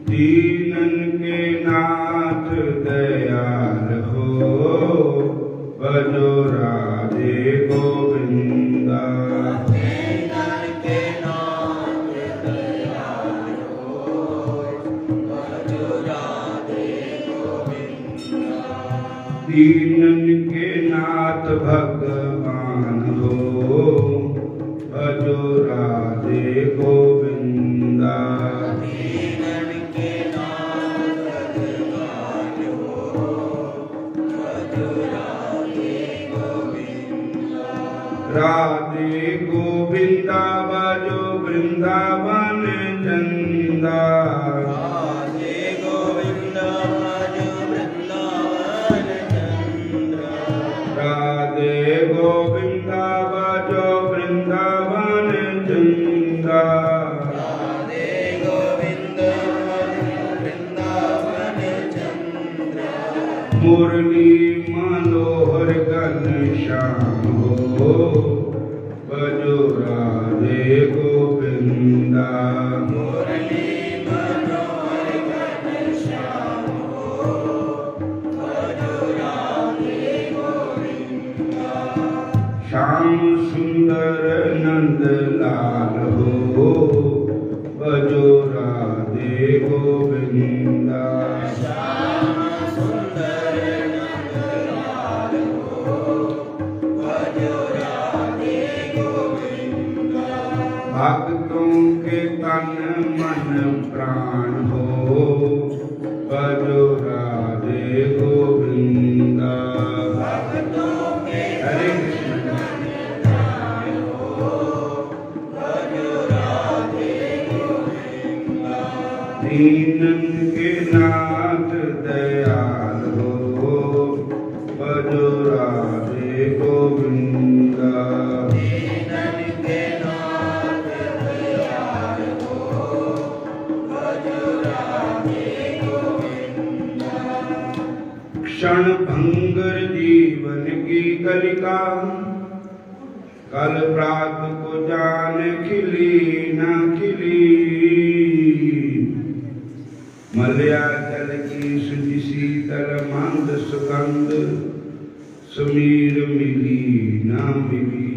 दीनन के नाथ भगवान हो, भजो राधे गोविंदा। दीनन के नाथ भगवान हो, भजो राधे गोविंदा। राधे गोविंदा भजो वृंदावन चंदा। गोविंदा भजो वृंदावन चंदा। राधे गोविंद वृंदावन चंद्र। मुरली मनोहर घनश्याम हो, भजो राधे गोविंदा। मुरली मनोहर घनश्याम हो, भजो राधे गोविंदा। श्याम सुंदर नंद लाल हो, भजो राधे गोविंदा। श्याम सुंदर नंद लाल हो, भजो राधे गोविंदा। भक्तों के तन मन प्राण हो, भजो राधे गोविंदा। भक्तों के हरे दीनन के नाथ दयाल हो, भजो राधे गोविंदा। दीनन के नाथ दयाल हो, भजो राधे गोविंदा। क्षण भंगर जीवन की कलिका, कल प्रात को जान खिली न खिली। मलयाचल की शुचि शीतल मंद सुगंध, सुमीर मिली न मिली।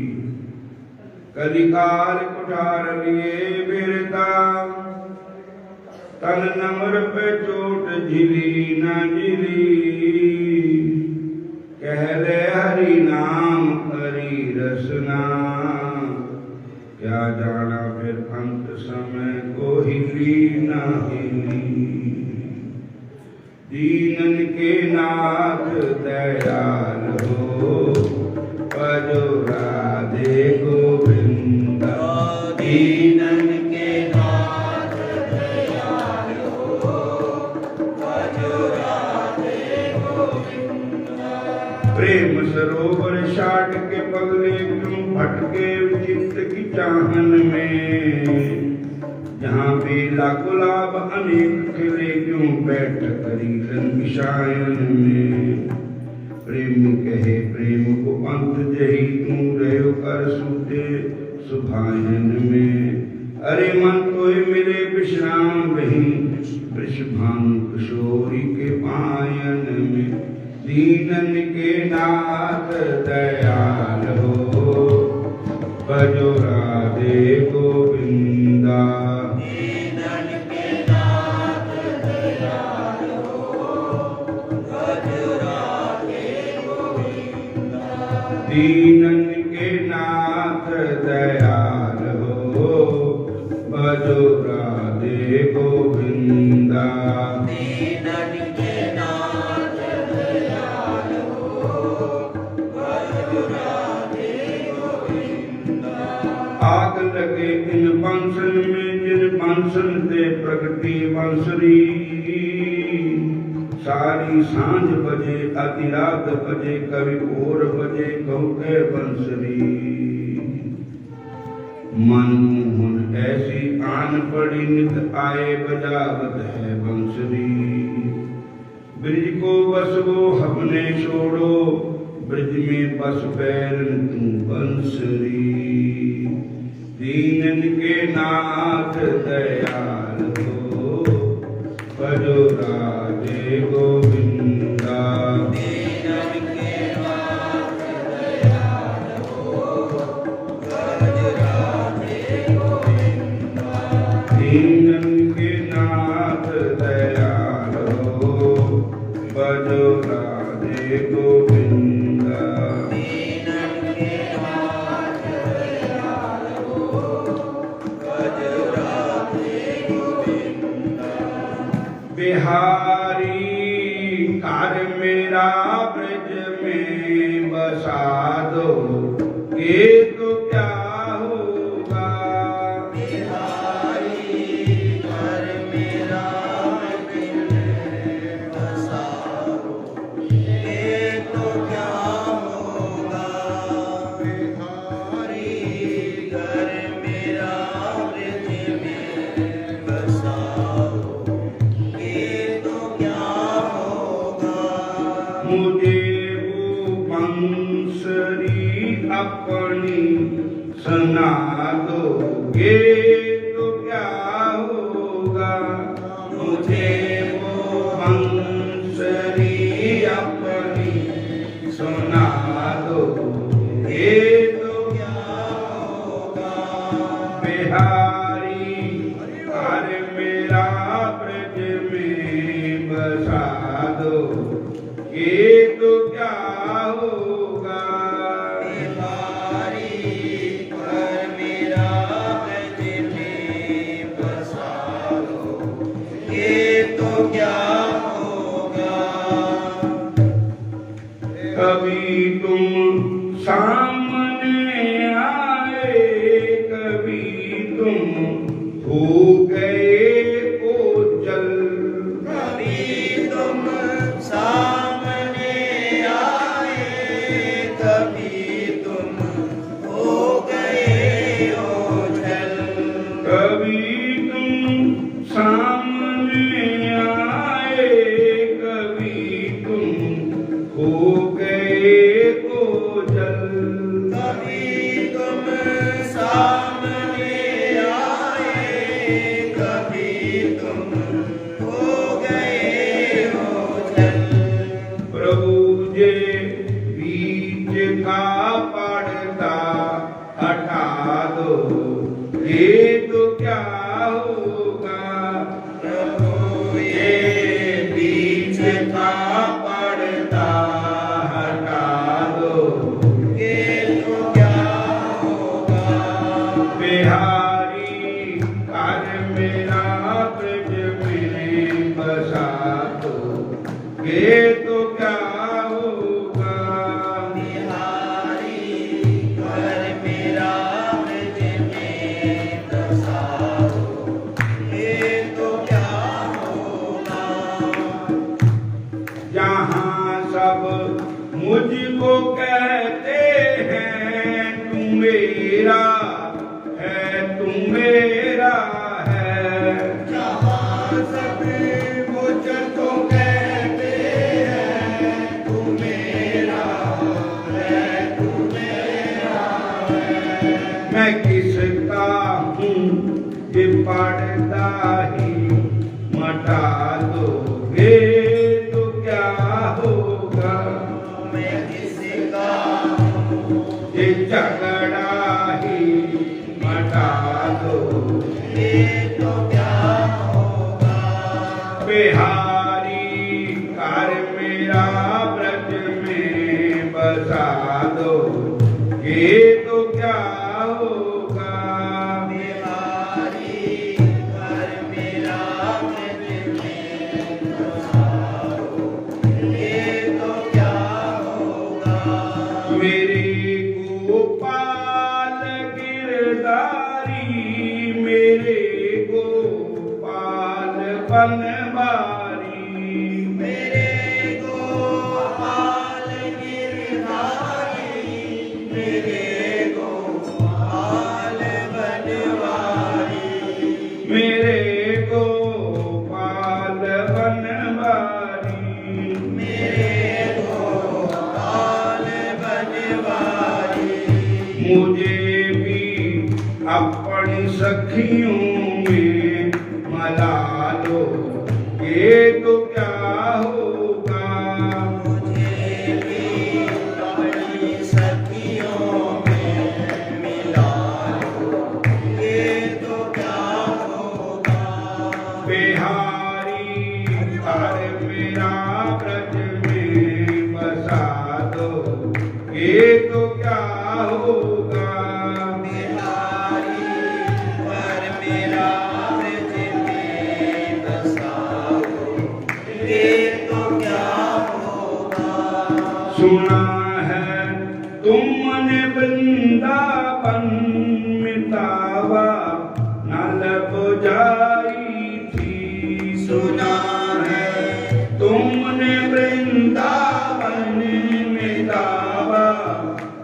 कलिकाल कुठार लिए बिरता, तन नमर पे चोट झिली न झिली। कहले हरि नाम हरि रसना, क्या जाना फिर अंत समय को हिली न हिली। दीनन के नाथ दयाल हो, भजो राधे गोविंदा। दीनन के नाथ दयाल हो, भजो राधे गोविंदा। प्रेम सरोवर शाट के पगले क्यों भटके चित्त की चाहन में। जहाँ बेला गुलाब अनेक खिले क्यों बैठ करी विषायन में। प्रेम कहे प्रेम को अंत जही तू रहो कर सूते सुभायन में। अरे मन दीनन के नाथ दयाल हो, भजो राधे गोविंदा। दीनन के नाथ दयाल हो, भजो राधे गोविंदा। दीनन के नाथ दयाल हो, भजो राधे गोविंदा। दीनन के नाथ दयाल हो, भजो राधे गोविंदा। आग लगे इन बांसन में जिन बांसन ते प्रगति बांसुरी, सारी सांझ बजे आधी रात बजे कभी भोर बजे कौके बंसरी। मनमोहन ऐसी आन पड़ी नित आए बजावत है बंसरी। ब्रिज को बस वो हमने छोड़ो, ब्रिज में बस बैरन तू बंसरी। दीनन के नाथ दयाल हो, भजो राधे गोविंदा। दीनन के नाथ दयाल हो, भजो राधे गोविंदा। दीनन के नाथ दयाल हो, भजो राधे गोविंदा। दीनन के नाथ दयाल हो, भजो राधे गोविंदा। बिहारी कार मेरा ब्रज में बसा दो, ये तो क्या होगा। बिहारी घर मेरा ब्रज में बसाओ, ये तो क्या होगा। बिहारी घर मेरा ब्रज में बसाओ, ये तो क्या होगा। मुझे वो बंसरी अपनी सुना दो, ये तो क्या होगा। मुझे वो बंसरी अपनी सुना दो, ये तो क्या होगा। बिहारी हर मेरा ब्रज में बसा दो, ये तो क्या होगा। बिहारी घर मेरा ब्रज में बसाओ, ये तो क्या होगा। कभी तुम सामने आए, कभी तुम हो गए ओझल। कभी तुम सामने आए, कभी तुम हो गए ओझल। कभी तुम सामने आए, कभी तुम हो गए ओझल। कभी तुम सामने आए, कभी तुम हो गए ओझल। प्रभु जे बीच का पड़ता हटा दो, ये तो क्या होगा। प्रभु ये बीच का पड़ता हटा दो, ये तो क्या होगा। बिहारी कर मेरा ब्रज में बसा दो, ये तो क्या होगा। बिहारी घर मेरा ब्रज में बसाओ, ये तो क्या होगा। जहाँ सब मुझको कहते हैं तू मेरा है, तू मेरा है। जहाँ सब मुझको कहते हैं तू मेरा है, तू मेरा है। मैं किसका हूँ ये पड़ता ही मटा दोगे तो क्या होगा। बता दो ये तो क्या होगा। बिहारी कार मेरा ब्रज में बसा दो ये तो क्या होगा। बिहारी घर मेरा ब्रज में बसा दो ये तो क्या होगा। मेरे गोपाल गिरधारी मेरे गोपाल बनवारी मेरे गोपाल गिरधारी मेरे गोपाल बनवारी मेरे गोपाल बनवारी मेरे गोपाल बनवारी। मुझे भी अपनी सखियों में मला लो ये तो क्या होगा। मुझे भी अपनी सखियों में मिला लो ये तो क्या होगा। बिहारी घर मेरा ब्रज में बसा दो ये तो क्या होगा। बिहारी पर मेरा ब्रज में बसा दो ये तो क्या होगा। सुना है तुमने वृंदावन मितावा नल बुझाई थी। सुना है तुमने वृंदावन मितावा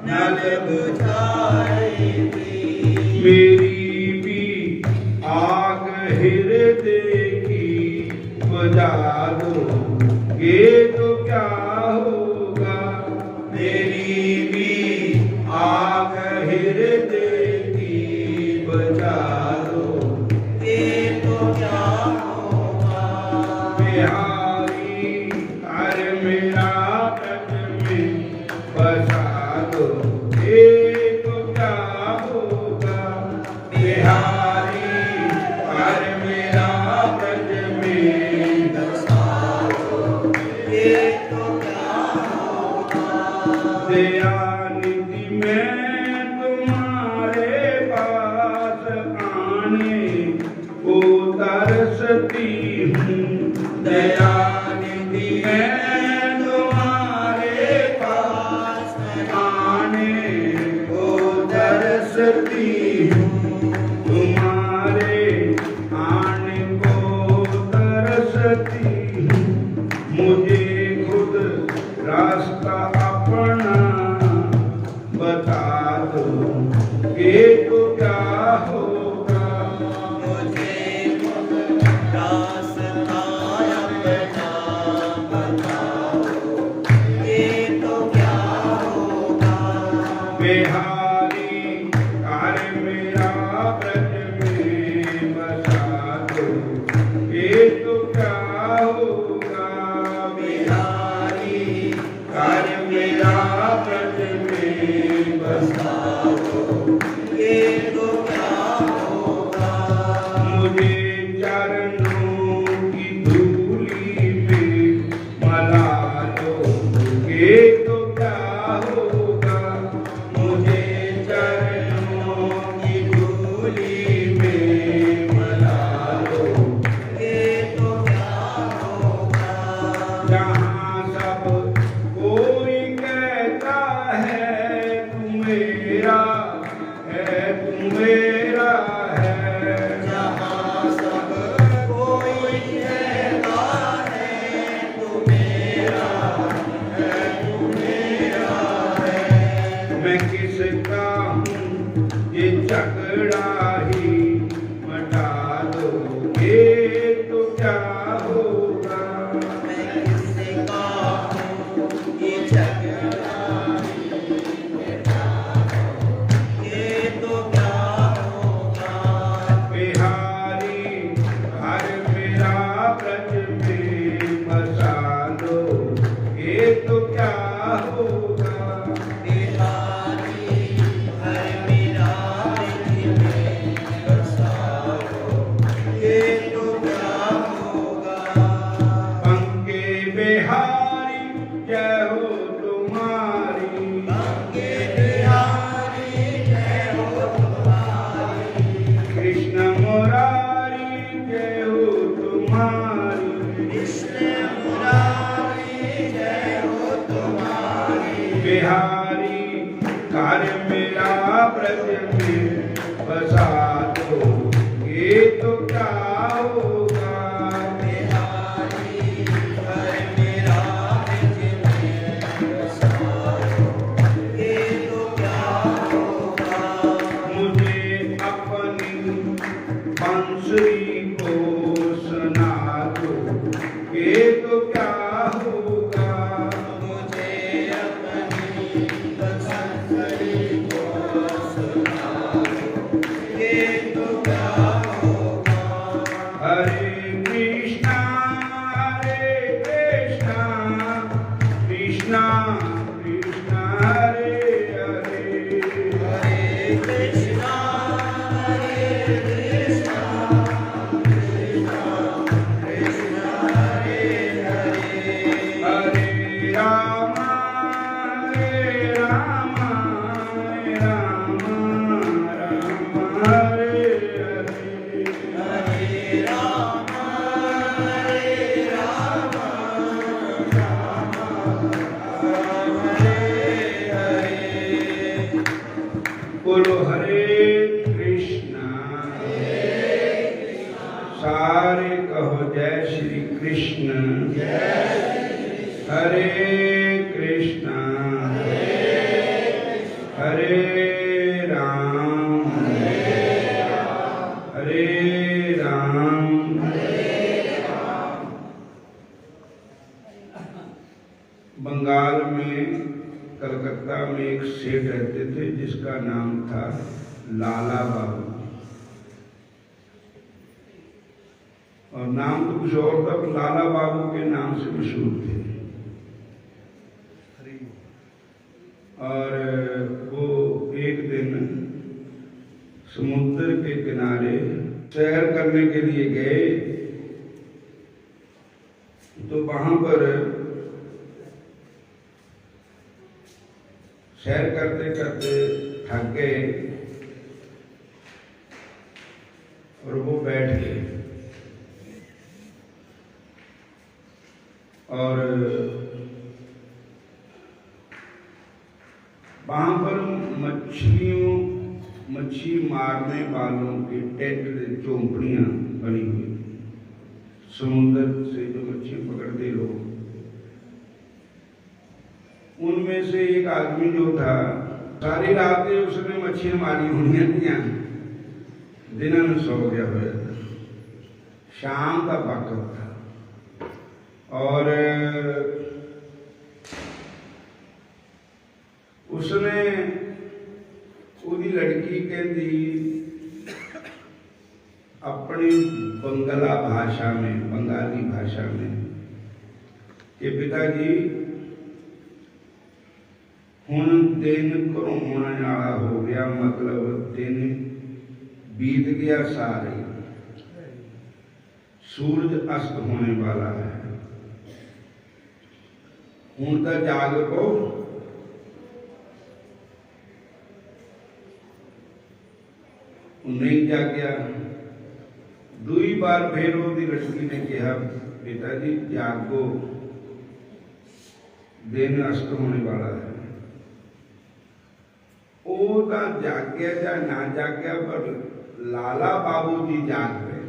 नल बुझाई थी। मेरी भी आग हृदय की बुझा दो ये तो क्या होगा। मेरी भी आग हृदय की बुझा दो ये तो क्या होगा। बिहारी घर मेरा ब्रज में बसा दो ये तो क्या होगा। बिहारी घर मेरा ब्रज में बसा दो ये तो क्या होगा। दयानिधि मैं तुम्हारे पास आने को तरसती हूँ। दयानिधि मैं तुम्हारे पास आने को तरसती हूँ। तुम्हारे आने को तरसती हूँ। मुझे खुद रास्ता अपना बता दो ये तो क्या होगा। मुझे खुद रास्ता अपना बिहारी कार्य मेरा ब्रज में बसा दो, ये तो क्या होगा। बिहारी हर मेरा ब्रज में बसा दो, ये तो क्या होगा। मुझे अपनी बांसुरी को सुना दो, ये तो क्या होगा। मुझे अपनी बांसुरी को सुना दो, ये तो क्या होगा। हरे कृष्णा कृष्णा कृष्णा हरे हरे। हरे कृष्णा कृष्णा कृष्णा हरे हरे। हरे राम राम राम हरे हरे। हरे राम हरे हरे। बोलो हरे कृष्णा। सारे कहो जय श्री कृष्ण। हरे कृष्णा हरे राम हरे राम। बंगाल में कलकत्ता में एक सेठ रहते थे जिसका नाम था लाला बाबू, और नाम तो कुछ और था, पर लाला बाबू के नाम से मशहूर थे। और वो एक दिन समुद्र के किनारे सैर करने के लिए गए, तो वहां पर सैर करते करते थक गए और वो बैठ गए। और वहां पर मच्छी मारने वालों के टेंट चौपड़ियां बनी हुई, समुद्र से जो मच्छी पकड़ते लोग, उनमें से एक आदमी जो था, सारी रात उसने मच्छियां मारी हुई थी, दिन में सो गया हुआ था। शाम का वक्त था और उसने उसकी लड़की कहती अपनी बंगला भाषा में, बंगाली भाषा में कि पिताजी हुण दिन घरों होने वाला हो गया, मतलब दिन बीत गया सारे, सूरज अस्त होने वाला है, हुण तो जाग पो। नहीं जागया। दुई बार फिर उसकी लड़की ने कहा पिताजी जागो, दिन अस्त होने वाला है। वो तो जागया या ना जागया, पर लाला बाबू जी जाग गए।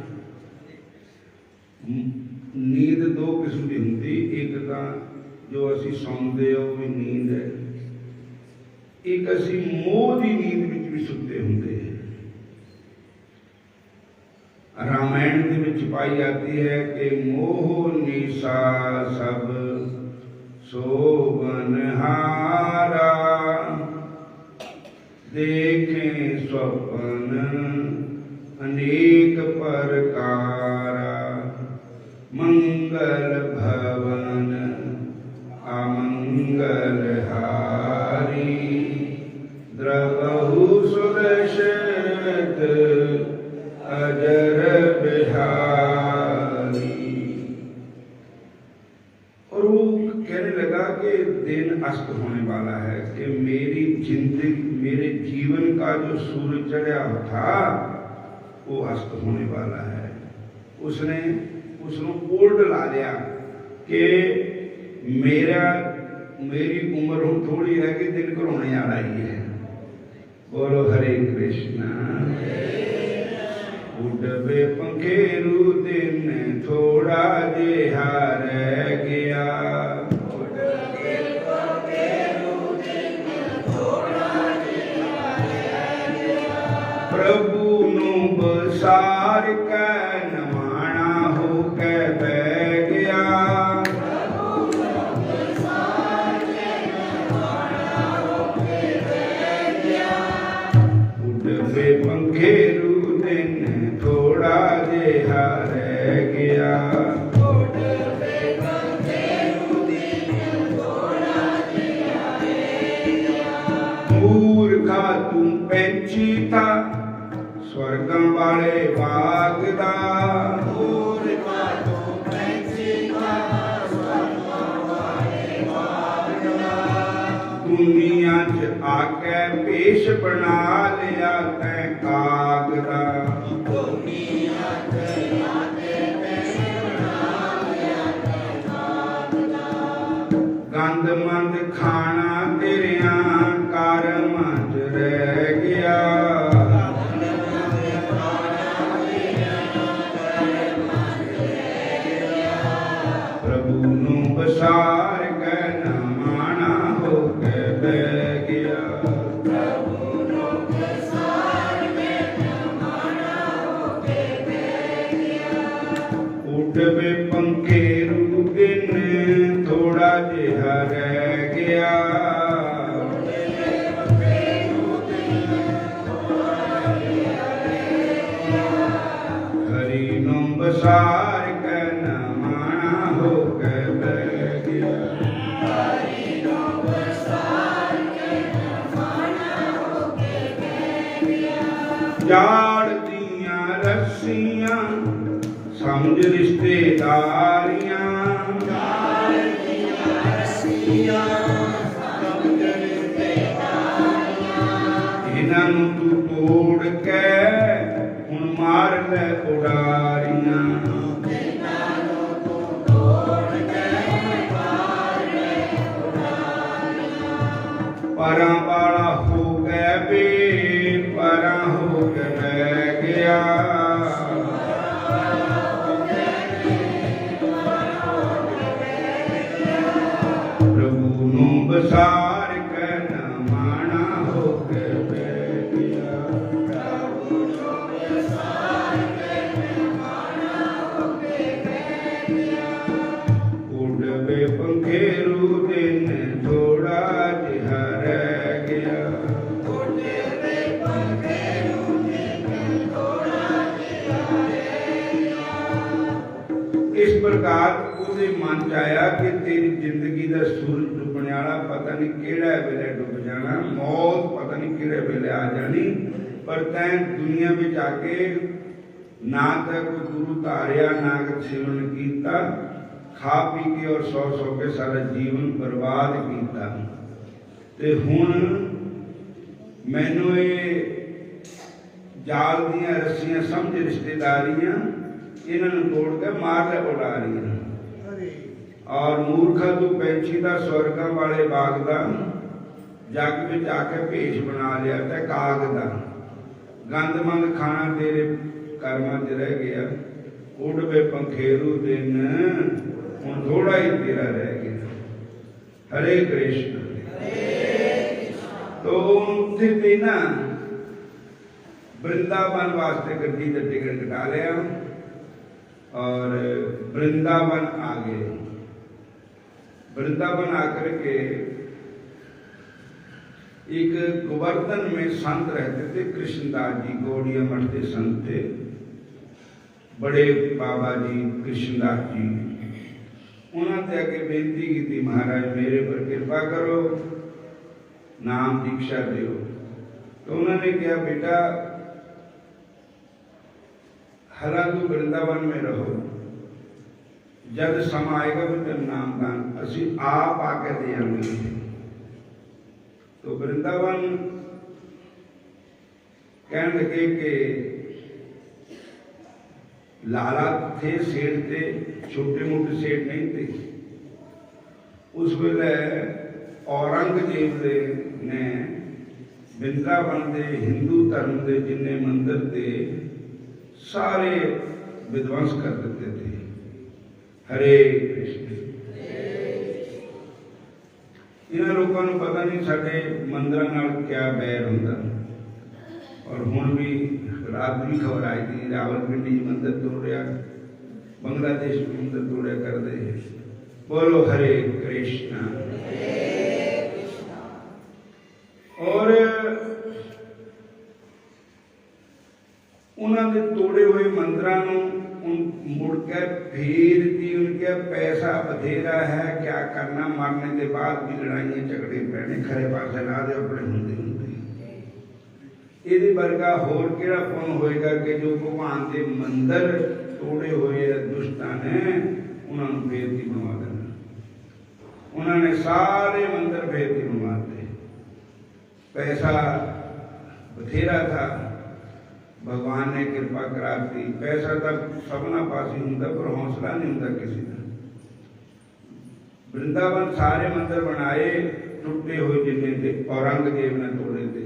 नींद दो किस्म की होंगी, एक तो जो असी सौंदे हो भी नींद है, एक असी मोह की नींद में भी सुते होंगे। रामायण के विच पाई जाती है कि मोह निशा सब शोभनहारा, देखें स्वप्न अनेक प्रकारा, मंगल भवन अमंगल हारी, द्रवहु सुदशरथ अजर बिहारी। और वो कहने लगा कि दिन अस्त होने वाला है, कि मेरी जिंदगी, मेरे जीवन का जो सूरज चढ़ा था वो अस्त होने वाला है। उसने ओल्ड ला लिया कि मेरा मेरी उम्र हूँ थोड़ी रह गई, दिन घरोने आ रही है। बोलो हरे कृष्णा। उड़वे पंखेरू दिन थोड़ा जिहा रह गया, प्रभु नु बसार कै नवाणा हो कै बह गया, उड़वे पंखेरू दिन थोड़ा जिहा रह गया, मूर्खा तू पैंची था स्वर्गम वाले बाग दा, दुनिया च आके पेश बना लिया तैं काग दा, गंद मंद खाना तेरिया कर्म च रह गया, प्रभु नु बसार कै नवाणा हो कै बह गया, उड़वे पंखेरू दिन थोड़ा जिहा रह गया, हरि नु बसार कै नवाणा हो कै बह गया, जाड़ दियां रस्सियां समझ रिश्तेदारियां, इन्हां नूं तू तोड़ के हुण मार लै उडारियां, परां वाला हो गया बे परां हो के रह गया, प्रभु नु बसार कै नवाणा हो के बह गया, उड़वे पंखेरू दिन थोड़ा जिहा रह गया, इस प्रकार उसके मन च आया कि तेरी जिंदगी का सूरज डुबने वाला पता नहीं केड़ा वेले डुब जाना, मौत पता नहीं केड़े वेले आ जानी, पर तैं दुनिया में आके ना तो कोई गुरु धारिया ना सेवन किया, खा पी के और सौ सौ के सारा जीवन बर्बाद किया, ते हुण मैनू ये जाल दियां रस्सियां समझ रिश्तेदारियां इन्होंने तोड़ के मार ले उड़ा रही है, और मूर्खा तू पैंछी का स्वर्गम वाले बाग का जग में आके भेष बना लिया ते काग का, गंद मंद खाना तेरे कर्मां च रह गया, उड़वे पंखेरू दिन हुण थोड़ा ही तेरा रह गया। हरे कृष्ण। तो उत्थे ते ना वृंदावन वास्ते गड्डी का टिकट कटा लिया और वृंदावन आ गए। वृंदावन आकर के एक गोवर्धन में संत रहते थे, कृष्णदास जी गौड़िया मठ के संत थे, बड़े बाबा जी कृष्णदास जी। उन्होंने आके बेनती की थी, महाराज मेरे पर कृपा करो, नाम दीक्षा दो। तो उन्होंने कहा बेटा हला तू वृंदावन में रहो, जब समा आएगा तो तेरा नाम दान असी आप आके देंगे। तो वृंदावन कहने लगे कि लाला थे, सेठ थे, छोटे मोटे सेठ नहीं थे। उस वेले औरंगजेब ने वृंदावन के हिंदू धर्म के जिन्ने मंदिर थे सारे विध्वंस कर देते थे। हरे कृष्ण। इन्होंने लोगों को पता नहीं साढ़े मंदिर नाल क्या बैर होंदा। और हुण भी रात भी खबर आई थी रावलपिंडी मंदिर तोड़िया, बांग्लादेश मंदिर तोड़िया कर दे। बोलो हरे कृष्णा। और उन्होंने तोड़े हुए मंदिरों मुड़ के फिर दी उनके पैसा बथेरा है, क्या करना, मरने के बाद भी लड़ाइयां झगड़े पैने, खरे पासे ला दे अपने होंदे होंदे। ये वर्गा होर केड़ा पुण्य होएगा कि जो भगवान के मंदिर तोड़े हुए दुष्टां ने उन्होंने फिर दी बनवा देना। उन्होंने सारे मंदिर फिर दी बनवा दे। पैसा बथेरा था, भगवान ने कृपा करा दी। पैसा तो सबना पास ही होंदा पर हौसला नहीं होंदा किसी का। वृंदावन सारे मंदिर बनाए टुटे हुए जिन्ने थे औरंगजेब ने तोड़े थे।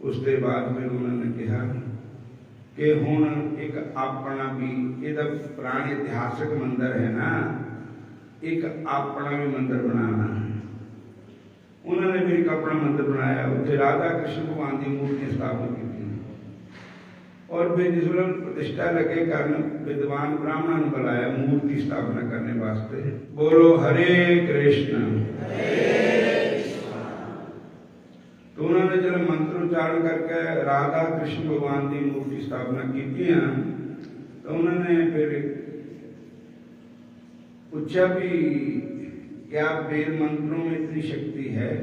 उसके बाद फिर उन्होंने कहा कि हुण एक अपना भी ये पुराने इतिहासिक मंदिर है ना, एक अपना भी मंदिर बनाना। उन्होंने भी एक अपना मंदिर बनाया, उत्थे राधा कृष्ण भगवान की मूर्ति स्थापना की। और फिर जिस वेले प्रतिष्ठा लगे करन विद्वान ब्राह्मणों ने बुलाया मूर्ति स्थापना करने वास्ते। बोलो हरे कृष्ण। तो उन्होंने जब मंत्रोच्चारण करके राधा कृष्ण भगवान की मूर्ति स्थापना की, तो उन्होंने फिर पूछा भी क्या वेद मंत्रों में इतनी शक्ति है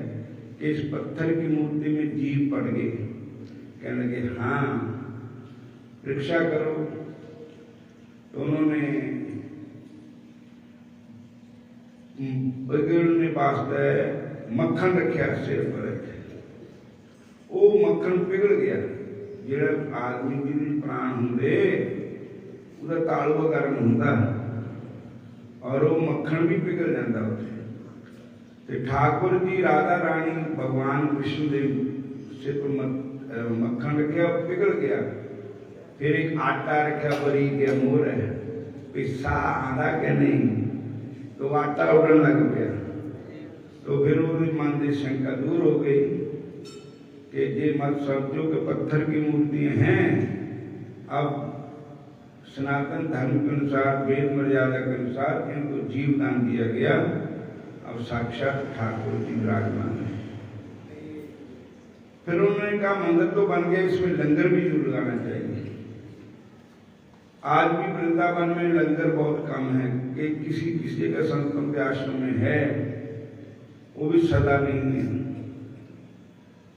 कि इस पत्थर की मूर्ति में जीव पड़ गए? कहने लगे हाँ, परीक्षा करो। तो उन्होंने बिगड़ने वास्ते मक्खन रखा सिर पर, वो मक्खन पिघल गया। जो आदमी जिन्हें प्राण होंगे उसका तालुआ गर्म होंदा और वो मक्खन भी पिघल जाता उत्थे। ठाकुर जी राधा रानी भगवान कृष्ण देव सिर पर मक्खन रखा, पिघल गया। फिर एक आटा रखा बरी के मोर है, पिस्सा आधा के नहीं, तो आटा उड़न लग गया। तो फिर वो मन की शंका दूर हो गई कि ये मत समझो कि पत्थर की मूर्तियां हैं। अब सनातन धर्म के अनुसार, वेद मर्यादा के अनुसार इनको जीव दान दिया गया। अब साक्षात ठाकुर जी विराजमान है। फिर उन्होंने कहा मंदिर तो बन गया, इसमें लंगर भी जरूर लगाना चाहिए। आज भी वृंदावन में लंगर बहुत कम है कि किसी किसी का संतों के आश्रम में है, वो भी सदा नहीं है,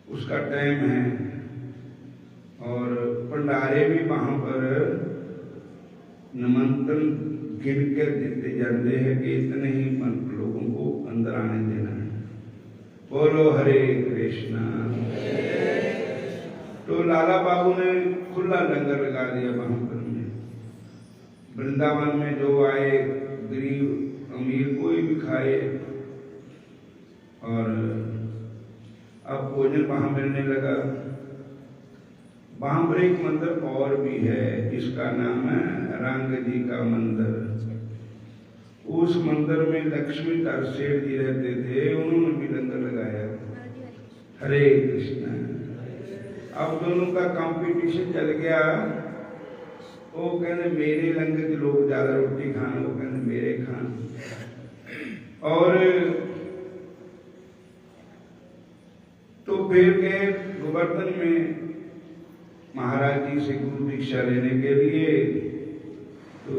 उसका टाइम है। और भंडारे भी वहां पर निमंत्रण गिन कर देते जाते हैं कि इतने ही लोगों को अंदर आने देना है। बोलो हरे कृष्णा। तो लाला बाबू ने खुला लंगर लगा दिया वहां पर। वृंदावन में जो आए, गरीब अमीर कोई भी खाए। और अब भोजन वहां मिलने लगा। वहां पर एक मंदिर और भी है जिसका नाम है रंग जी का मंदिर। उस मंदिर में लक्ष्मीधर सेठ जी रहते थे, उन्होंने भी लंगर लगाया। हरे कृष्ण। अब दोनों का कंपटीशन चल गया। वो कहने मेरे लंगर के लोग ज्यादा रोटी खान, वो कहने मेरे खान। और तो फिर गए गोवर्धन में महाराज जी से गुरु दीक्षा लेने के लिए। तो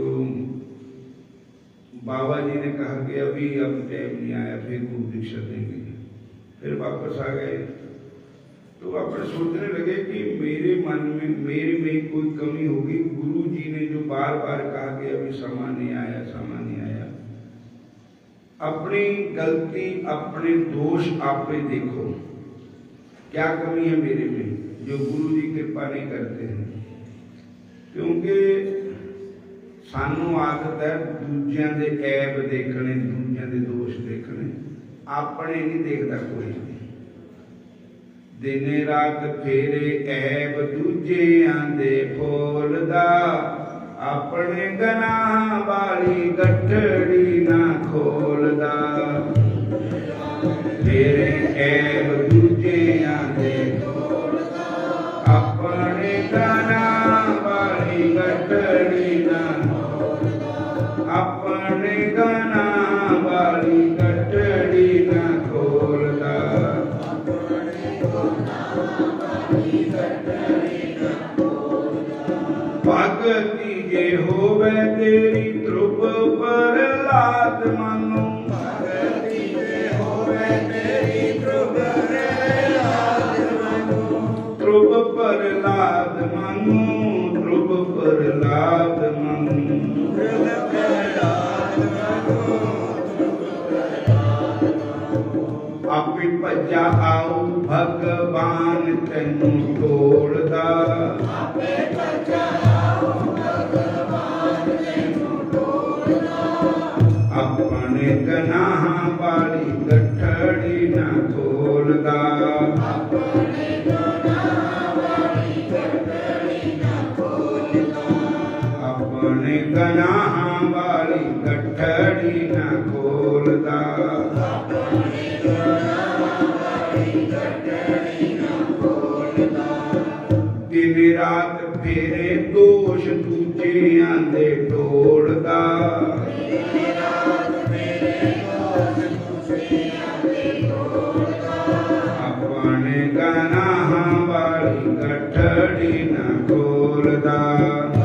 बाबा जी ने कहा कि अभी अब टाइम नहीं आया, फिर गुरु दीक्षा देंगे। फिर वापस आ गए। तो अपने सोचने लगे कि मेरे मन में, मेरे में कोई कमी होगी। गुरु जी ने जो बार बार कहा कि अभी समा नहीं आया, समा नहीं आया। अपनी गलती, अपने दोष आप में देखो, क्या कमी है मेरे में जो गुरु जी कृपा नहीं करते हैं। क्योंकि सानू आदत है दूजियां दे ऐब देखने, दूजियां दे दोष देखने। अपने नहीं देखता कोई भी। दिन रात फेरे ऐब दूजियां दे फोलदा, अपने गनाह वाली गठड़ी ना खोलदा। फेरे ऐब दूजियां दे फोलदा, अपने गनाह वाली गठड़ी ना खोलदा। अपने गनाह वाली गठड़ी ना खोलदा। भगति जे होवे तेरी ध्रुव प्रहलाद मानो। भगति जे होवे तेरी ध्रुव प्रहलाद मानो। ध्रुव प्रहलाद मानो, ध्रुव प्रहलाद मानो। ध्रुव प्रहलाद मानो, ध्रुव प्रहलाद मानो। आपे भजा आओ भगवान तैनू तोड़दा। आपे भजा आओ भगवान तैनू तोड़दा। अपने गनाह वाली गठड़ी ना खोलदा। अपने गनाह वाली गठड़ी ना खोलदा। अपने गनाह वाली गठड़ी ना खोलदा। अपने गनाह वाली गठड़ी ना खोलदा। दिन रात फेरे दोष दूजियां दे टोलदा। दिन रात मेरे दोष दूजियां दे टोलदा। अपने गनाह वाली गठड़ी ना खोलदा।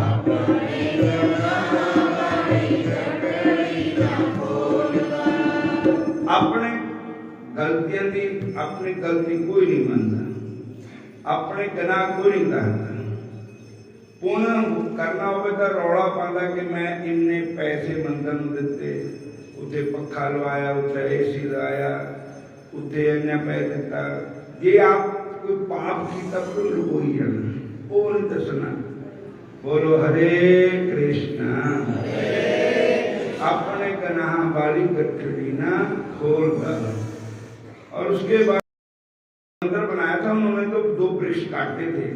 अपने गनाह वाली गठड़ी ना खोलदा। अपने गलतियां दी अपनी गलती कोई नहीं मानता, अपने गनाह कोई नहीं करता। पुण्य करना होवे तो रौला पांदा कि मैं इन्ने पैसे मंदिर नूं दिते, उत्थे पक्खा लवाया, उत्थे एसी लगाया, उत्थे इन्ना पैसे दिता। जे आप कोई पाप कीता तो लुकोई जाना, वो नहीं दसना। बोलो हरे कृष्णा। अपने गनाह वाली गठड़ी ना खोलदा। और उसके बाद मंदिर बनाया था उन्होंने, तो 2 वृक्ष काटे थे,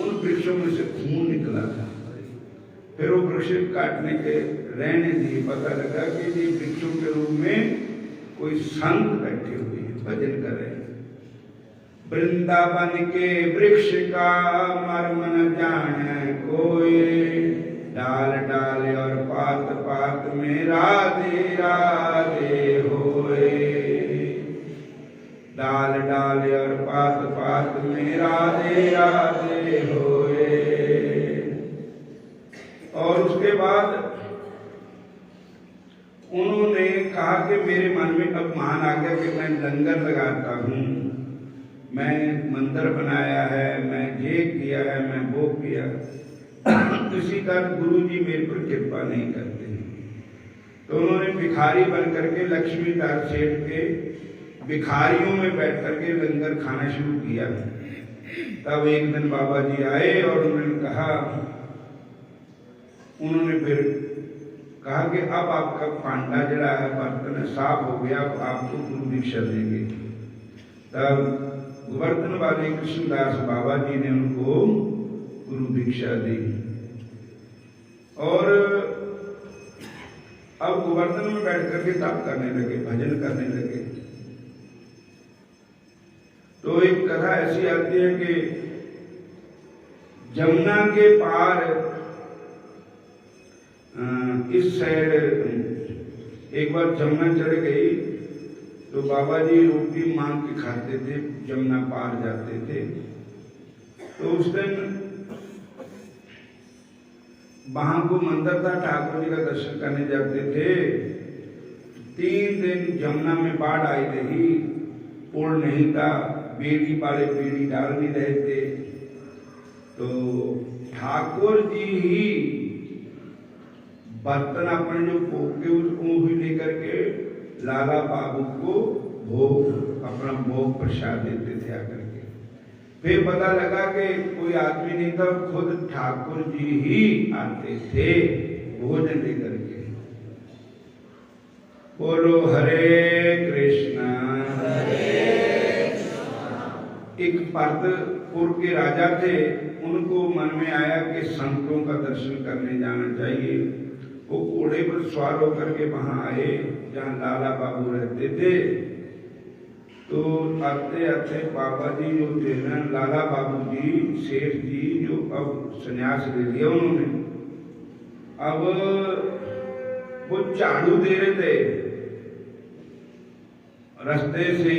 उन वृक्षों में से खून निकला था। फिर वो वृक्ष काटने के रहने दिए, पता लगा कि ये वृक्षों के रूप में कोई संत बैठे हुए हैं, भजन कर रहे हैं। वृंदावन के वृक्ष का मर्म न जाने कोई, डाल डाल और पात पात में राधे राधे होए। डाल डाल और पात पात में राधे राधे होए। और उसके बाद उन्होंने कहा कि मेरे मन में अब मान आ गया कि मैं लंगर लगाता हूँ, मैं मंदिर बनाया है, मैं ये किया है, मैं वो किया। किसी का गुरु जी मेरे पर कृपा नहीं करते। तो उन्होंने भिखारी बन करके लक्ष्मीदास सेठ के भिखारियों में बैठ करके लंगर खाना शुरू किया। तब एक दिन बाबा जी आए और उन्होंने कहा, उन्होंने फिर कहा कि अब आपका पांडा जड़ा है, बर्तन साफ हो गया, अब आपको गुरु दीक्षा देंगे। तब गोवर्धन वाले कृष्णदास बाबा जी ने उनको गुरु दीक्षा दी। और अब गोवर्धन में बैठ करके तप करने लगे, भजन करने लगे। तो एक कथा ऐसी आती है कि जमुना के पार इस साइड एक बार जमुना चढ़ गई, तो बाबा जी रोटी मांग के खाते थे, जमुना पार जाते थे। तो उस दिन वहां को मंदिर था, ठाकुर जी का दर्शन करने जाते थे। 3 दिन जमुना में बाढ़ आई रही, पुल नहीं था, बेड़ी वाले बेड़ी डाल नहीं रहे थे। तो ठाकुर जी ही बर्तन अपने जो भोग के उसको भी लेकर के लाला बाबू को भोग, अपना भोग प्रसाद देते थे आकर के। फिर पता लगा कि कोई आदमी नहीं था, खुद ठाकुर जी ही आते थे भोजन लेकर के। बोलो हरे कृष्णा। एक भरतपुर के राजा थे, उनको मन में आया कि संतों का दर्शन करने जाना चाहिए। वो घोड़े पर सवार होकर के वहां आए जहाँ लाला बाबू रहते थे। तो आते आते बाबा जी जो थे ना, लाला बाबू जी शेठ जी, जो अब संन्यास ले लिया उन्होंने, अब वो झाड़ू दे रहे थे, रास्ते से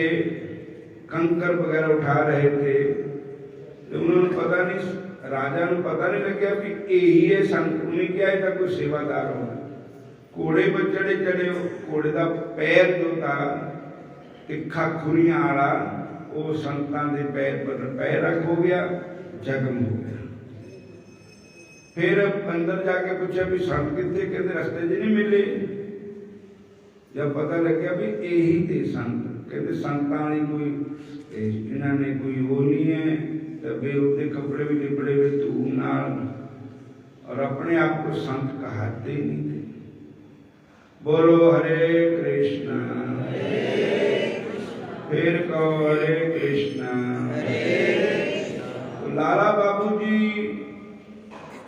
कंकर वगैरह उठा रहे थे। तो उन्होंने पता नहीं, राजा ने पता नहीं लग गया कि यही है संत। उन्हें क्या है, कोई सेवादार होना। घोड़े पर चढ़े चढ़े घोड़े का पैर जो था तिखा खुरियां आला, वो संतां दे पैर पर पैर रख हो गया, जख्म हो गया। फिर अंदर जाके पूछा भी संत कितने, कहते रास्ते जी नहीं मिले। जब पता लग गया भी यही थे संत, कहते संतां वाली कोई इन्होंने कोई वो नहीं है, तबे उसके कपड़े भी लिपड़े हुए धूम नाल, और अपने आप को संत कहते ही नहीं थे। बोलो हरे कृष्णा, फिर कहो हरे कृष्णा। तो लाला बाबू जी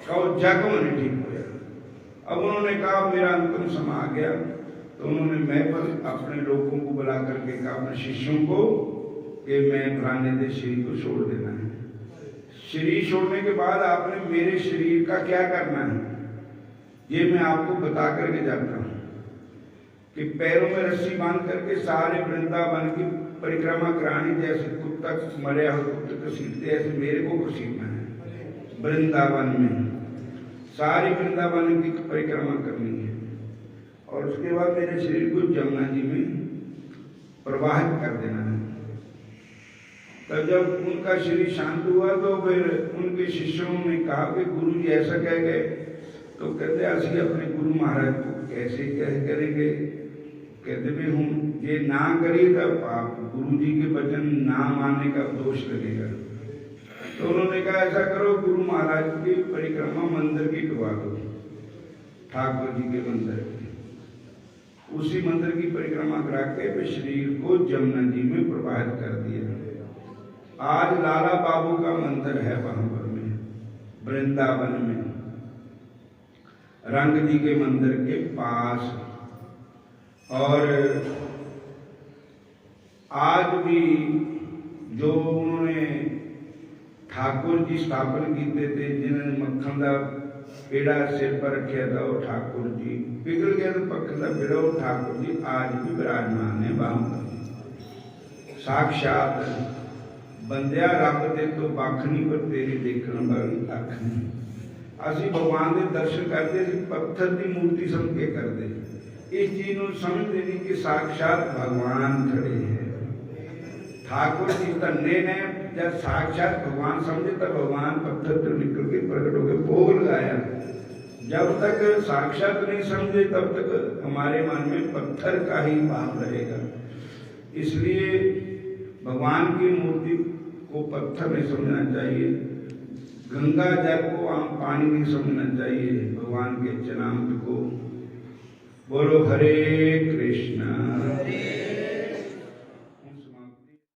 का जख्म नहीं ठीक हुआ। अब उन्होंने कहा मेरा अंतिम समय आ गया। तो उन्होंने मैं पर अपने लोगों को बुला करके कहा, अपने शिष्यों को, कि मैं फलाने दे शरीर को छोड़ देना है। शरीर छोड़ने के बाद आपने मेरे शरीर का क्या करना है, ये मैं आपको बता करके जाता हूँ। कि पैरों में रस्सी बांध करके सारे वृंदावन की परिक्रमा करानी, जैसे कुत्ता मरे हो कुत्ते को सीखते, ऐसे मेरे को घसीटना है वृंदावन में। सारी वृंदावन की परिक्रमा करनी है, और उसके बाद मेरे शरीर को जमुना जी में प्रवाहित कर देना है। तब जब उनका शरीर शांत हुआ तो फिर उनके शिष्यों ने कहा कि गुरु जी ऐसा कह गए। तो कहते असि अपने गुरु महाराज को कैसे कह करेंगे। कहते भी हम ये ना करिए तब आप गुरु जी के वचन ना मानने का दोष लगेगा। तो उन्होंने कहा ऐसा करो, गुरु महाराज की परिक्रमा मंदिर की करवा दो, ठाकुर जी के मंदिर की। उसी मंदिर की परिक्रमा करा के शरीर को जमुना जी में प्रवाहित कर दिया। आज लाला बाबू का मंदिर है वहां पर में, वृंदावन में, रंग जी के मंदिर के पास। और आज भी जो उन्होंने ठाकुर जी स्थापन किए थे, जिन्होंने मक्खन का पेड़ा सिर पर रखा था, वो ठाकुर जी पिघल गया तो मक्खन का पेड़ा, वो ठाकुर जी आज भी विराजमान है वहां पर। साक्षात बंदिया रब दे तो बख नहीं, पर तेरी देखने वाली अख नहीं। असी भगवान के दर्शन करते पत्थर की मूर्ति समझ के करते, इस चीज को समझते नहीं कि साक्षात भगवान खड़े हैं। ठाकुर जी धन्य ने जब साक्षात भगवान समझे तब भगवान पत्थर तो निकल के प्रकट होकर भोग लगाया। जब तक साक्षात नहीं समझे तब तक हमारे मन में पत्थर का ही भाव रहेगा। इसलिए भगवान की मूर्ति को पत्थर नहीं समझना चाहिए, गंगा जल को पानी नहीं समझना चाहिए, भगवान के चरणामृत को। बोलो हरे कृष्णा।